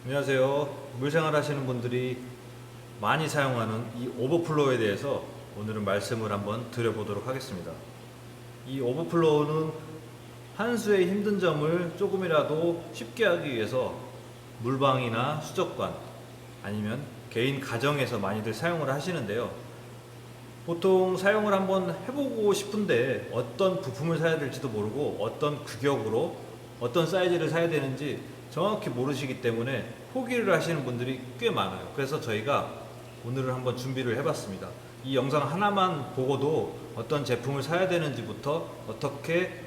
안녕하세요. 물생활 하시는 분들이 많이 사용하는 이 오버플로우에 대해서 오늘은 말씀을 한번 드려보도록 하겠습니다. 이 오버플로우는 한 수의 힘든 점을 조금이라도 쉽게 하기 위해서 물방이나 수족관 아니면 개인 가정에서 많이들 사용을 하시는데요. 보통 사용을 한번 해보고 싶은데 어떤 부품을 사야 될지도 모르고 어떤 규격으로 어떤 사이즈를 사야 되는지 정확히 모르시기 때문에 포기를 하시는 분들이 꽤 많아요. 그래서 저희가 오늘은 한번 준비를 해봤습니다. 이 영상 하나만 보고도 어떤 제품을 사야 되는지부터 어떻게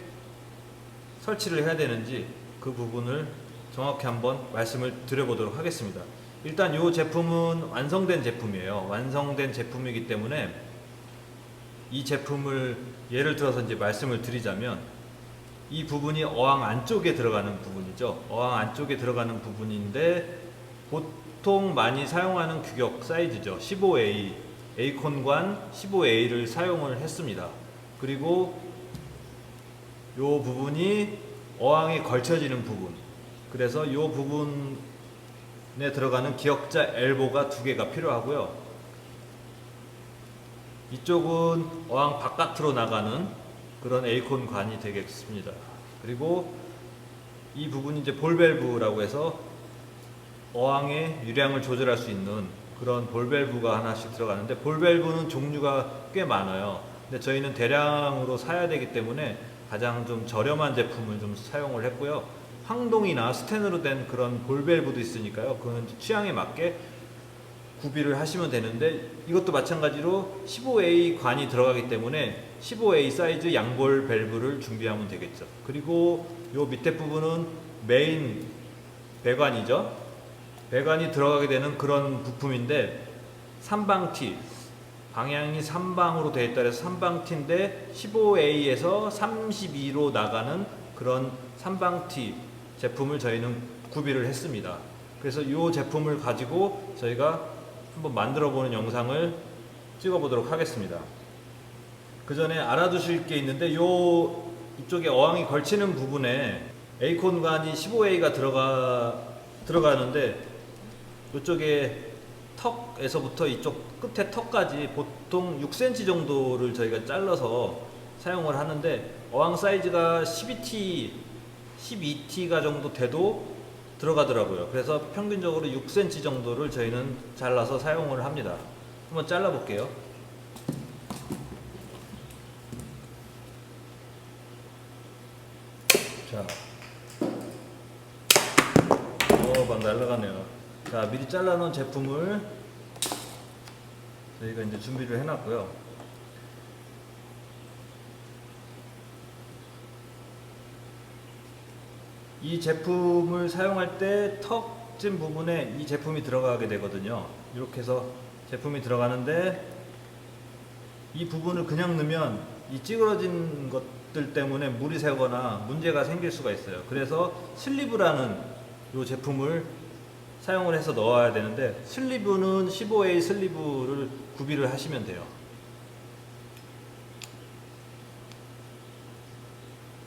설치를 해야 되는지 그 부분을 정확히 한번 말씀을 드려보도록 하겠습니다. 일단 이 제품은 완성된 제품이에요. 완성된 제품이기 때문에 이 제품을 예를 들어서 이제 말씀을 드리자면 이 부분이 어항 안쪽에 들어가는 부분이죠. 어항 안쪽에 들어가는 부분인데 보통 많이 사용하는 규격 사이즈죠. 15A, 에이콘관 15A를 사용을 했습니다. 그리고 이 부분이 어항에 걸쳐지는 부분. 그래서 이 부분에 들어가는 기역자 엘보가 2개가 필요하고요. 이쪽은 어항 바깥으로 나가는 그런 에이콘관이 되겠습니다. 그리고 이 부분이 이제 볼밸브라고 해서 어항의 유량을 조절할 수 있는 그런 볼밸브가 하나씩 들어가는데 볼밸브는 종류가 꽤 많아요. 근데 저희는 대량으로 사야 되기 때문에 가장 좀 저렴한 제품을 좀 사용을 했고요. 황동이나 스텐으로 된 그런 볼밸브도 있으니까요. 그건 취향에 맞게 구비를 하시면 되는데 이것도 마찬가지로 15A 관이 들어가기 때문에 15A 사이즈 양볼 밸브를 준비하면 되겠죠. 그리고 요 밑에 부분은 메인 배관이죠. 배관이 들어가게 되는 그런 부품인데 3방티 방향이 3방으로 되어 있다 해서 3방티인데 15A에서 32로 나가는 그런 3방티 제품을 저희는 구비를 했습니다. 그래서 이 제품을 가지고 저희가 한번 만들어 보는 영상을 찍어 보도록 하겠습니다. 그 전에 알아두실 게 있는데 이쪽에 어항이 걸치는 부분에 에이콘관이 15A가 들어가는데 이쪽에 턱에서부터 이쪽 끝에 턱까지 보통 6cm 정도를 저희가 잘라서 사용을 하는데 어항 사이즈가 12T가 정도 돼도 들어가더라고요. 그래서 평균적으로 6cm 정도를 저희는 잘라서 사용을 합니다. 한번 잘라 볼게요. 자, 막 날아가네요. 자, 미리 잘라놓은 제품을 저희가 이제 준비를 해놨고요. 이 제품을 사용할 때 턱진 부분에 이 제품이 들어가게 되거든요. 이렇게 해서 제품이 들어가는데 이 부분을 그냥 넣으면 이 찌그러진 것들 때문에 물이 새거나 문제가 생길 수가 있어요. 그래서 슬리브라는 이 제품을 사용을 해서 넣어야 되는데 슬리브는 15A 슬리브를 구비를 하시면 돼요.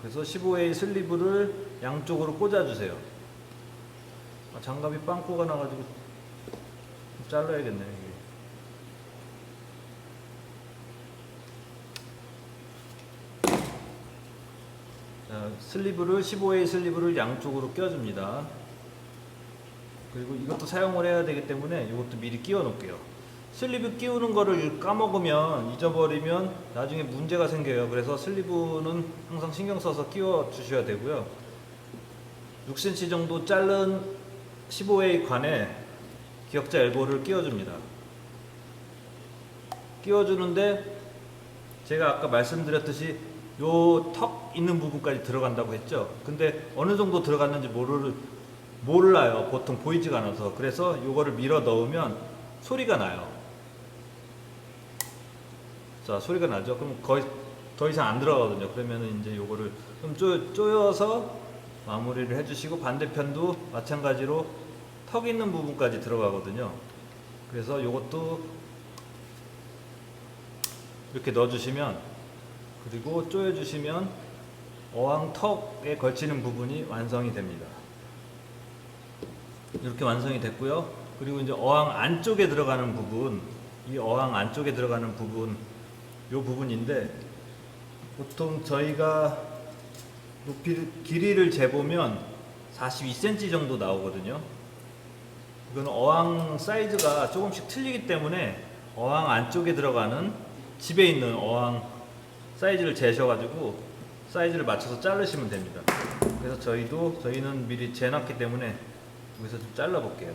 그래서 15A 슬리브를 양쪽으로 꽂아주세요. 장갑이 빵꾸가 나가지고 잘라야겠네. 이게. 자, 슬리브를 15A 슬리브를 양쪽으로 껴줍니다. 그리고 이것도 사용을 해야 되기 때문에 이것도 미리 끼워 놓을게요. 슬리브 끼우는 거를 까먹으면 잊어버리면 나중에 문제가 생겨요. 그래서 슬리브는 항상 신경 써서 끼워 주셔야 되고요. 6cm 정도 자른 15A 관에 기역자 엘보를 끼워줍니다. 끼워주는데 제가 아까 말씀드렸듯이 요 턱 있는 부분까지 들어간다고 했죠. 근데 어느 정도 들어갔는지 몰라요. 보통 보이지가 않아서. 그래서 요거를 밀어 넣으면 소리가 나요. 자, 소리가 나죠. 그럼 거의 더 이상 안 들어가거든요. 그러면은 이제 요거를 좀 쪼여서 마무리를 해주시고 반대편도 마찬가지로 턱 있는 부분까지 들어가거든요. 그래서 요것도 이렇게 넣어주시면 그리고 쪼여주시면 어항 턱에 걸치는 부분이 완성이 됩니다. 이렇게 완성이 됐고요. 그리고 이제 어항 안쪽에 들어가는 부분, 이 어항 안쪽에 들어가는 부분, 이 부분인데 보통 저희가 길이를 재보면 42cm 정도 나오거든요. 이건 어항 사이즈가 조금씩 틀리기 때문에 어항 안쪽에 들어가는 집에 있는 어항 사이즈를 재셔가지고 사이즈를 맞춰서 자르시면 됩니다. 그래서 저희는 미리 재놨기 때문에 여기서 좀 잘라 볼게요.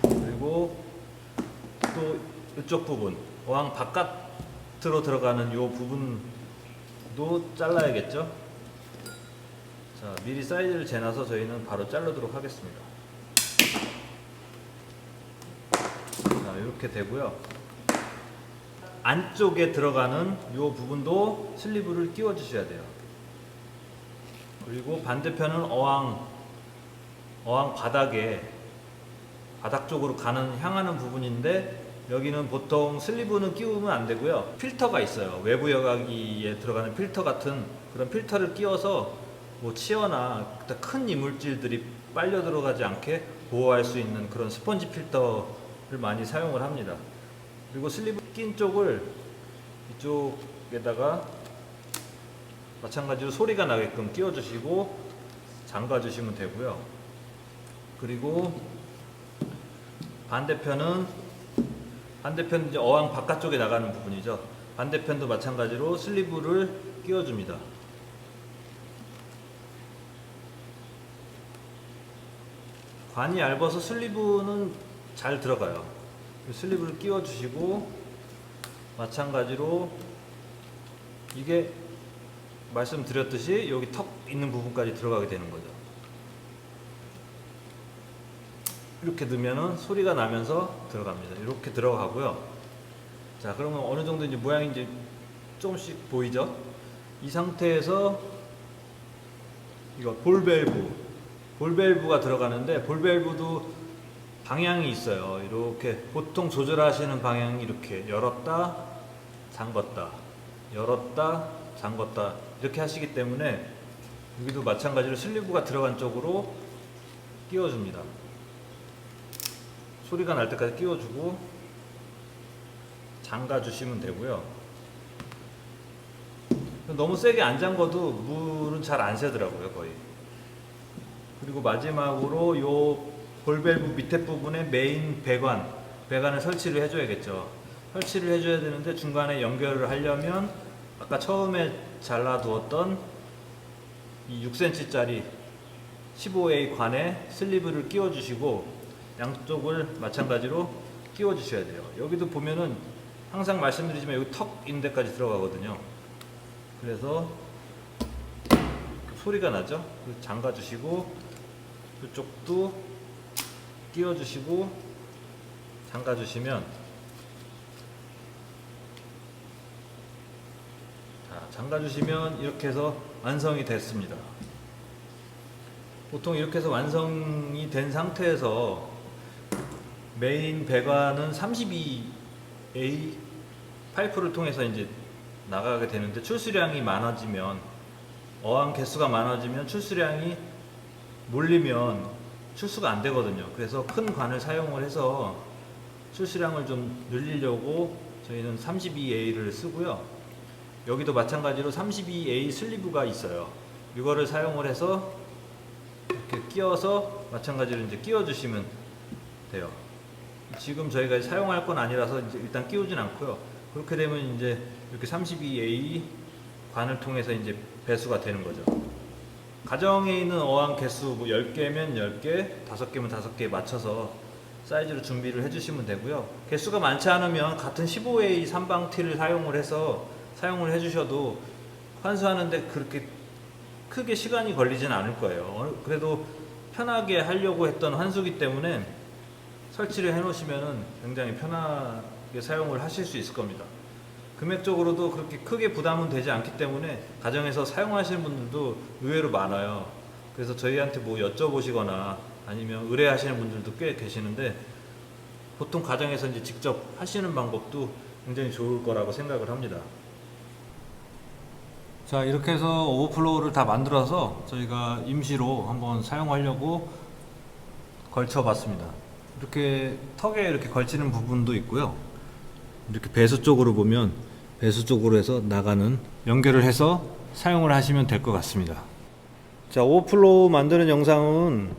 그리고 또 이쪽 부분, 어항 바깥으로 들어가는 이 부분도 잘라야겠죠. 자, 미리 사이즈를 재놔서 저희는 바로 자르도록 하겠습니다. 자, 이렇게 되고요. 안쪽에 들어가는 이 부분도 슬리브를 끼워 주셔야 돼요. 그리고 반대편은 어항 바닥 쪽으로 향하는 부분인데, 여기는 보통 슬리브는 끼우면 안 되고요. 필터가 있어요. 외부 여과기에 들어가는 필터 같은 그런 필터를 끼워서 뭐 치어나 큰 이물질들이 빨려 들어가지 않게 보호할 수 있는 그런 스펀지 필터를 많이 사용을 합니다. 그리고 슬리브 낀 쪽을 이쪽에다가 마찬가지로 소리가 나게끔 끼워 주시고 잠가 주시면 되고요. 그리고 반대편은 이제 어항 바깥쪽에 나가는 부분이죠. 반대편도 마찬가지로 슬리브를 끼워 줍니다. 관이 얇아서 슬리브는 잘 들어가요. 슬리브를 끼워 주시고 마찬가지로 이게 말씀드렸듯이 여기 턱 있는 부분까지 들어가게 되는 거죠. 이렇게 넣으면은 소리가 나면서 들어갑니다. 이렇게 들어가고요. 자, 그러면 어느 정도 이제 모양이 이제 조금씩 보이죠? 이 상태에서 이거 볼밸브가 들어가는데, 볼밸브도 방향이 있어요. 이렇게 보통 조절하시는 방향이 이렇게 열었다 잠궜다 열었다 잠궜다 이렇게 하시기 때문에 여기도 마찬가지로 슬리브가 들어간 쪽으로 끼워줍니다. 소리가 날 때까지 끼워주고 잠가 주시면 되고요. 너무 세게 안 잠궈도 물은 잘 안 새더라고요, 거의. 그리고 마지막으로 요 볼밸브 밑에 부분에 메인 배관을 설치를 해줘야겠죠. 설치를 해줘야 되는데 중간에 연결을 하려면 아까 처음에 잘라두었던 이 6cm짜리 15A 관에 슬리브를 끼워주시고 양쪽을 마찬가지로 끼워주셔야 돼요. 여기도 보면은 항상 말씀드리지만 여기 턱 있는 데까지 들어가거든요. 그래서 소리가 나죠. 잠가주시고 이쪽도 끼워주시고 잠가주시면, 잠가주시면 이렇게 해서 완성이 됐습니다. 보통 이렇게 해서 완성이 된 상태에서 메인 배관은 32A 파이프를 통해서 이제 나가게 되는데, 출수량이 많아지면, 어항 개수가 많아지면 출수량이 몰리면 출수가 안 되거든요. 그래서 큰 관을 사용을 해서 출수량을 좀 늘리려고 저희는 32A를 쓰고요. 여기도 마찬가지로 32A 슬리브가 있어요. 이거를 사용을 해서 이렇게 끼워서 마찬가지로 이제 끼워 주시면 돼요. 지금 저희가 사용할 건 아니라서 이제 일단 끼우진 않고요. 그렇게 되면 이제 이렇게 32A 관을 통해서 이제 배수가 되는 거죠. 가정에 있는 어항 개수 뭐 10개면 10개, 5개면 5개 맞춰서 사이즈로 준비를 해주시면 되고요. 개수가 많지 않으면 같은 15A 삼방티를 사용을 해주셔도 환수하는데 그렇게 크게 시간이 걸리진 않을 거예요. 그래도 편하게 하려고 했던 환수기 때문에 설치를 해 놓으시면 굉장히 편하게 사용을 하실 수 있을 겁니다. 금액적으로도 그렇게 크게 부담은 되지 않기 때문에 가정에서 사용하시는 분들도 의외로 많아요. 그래서 저희한테 뭐 여쭤보시거나 아니면 의뢰하시는 분들도 꽤 계시는데, 보통 가정에서 이제 직접 하시는 방법도 굉장히 좋을 거라고 생각을 합니다. 자, 이렇게 해서 오버플로우를 다 만들어서 저희가 임시로 한번 사용하려고 걸쳐 봤습니다. 이렇게 턱에 이렇게 걸치는 부분도 있고요. 이렇게 배수 쪽으로 보면 배수 쪽으로 해서 나가는 연결을 해서 사용을 하시면 될 것 같습니다. 자, 오버플로우 만드는 영상은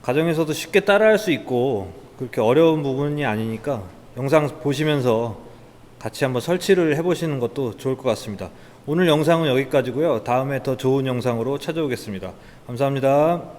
가정에서도 쉽게 따라할 수 있고 그렇게 어려운 부분이 아니니까 영상 보시면서 같이 한번 설치를 해보시는 것도 좋을 것 같습니다. 오늘 영상은 여기까지고요. 다음에 더 좋은 영상으로 찾아오겠습니다. 감사합니다.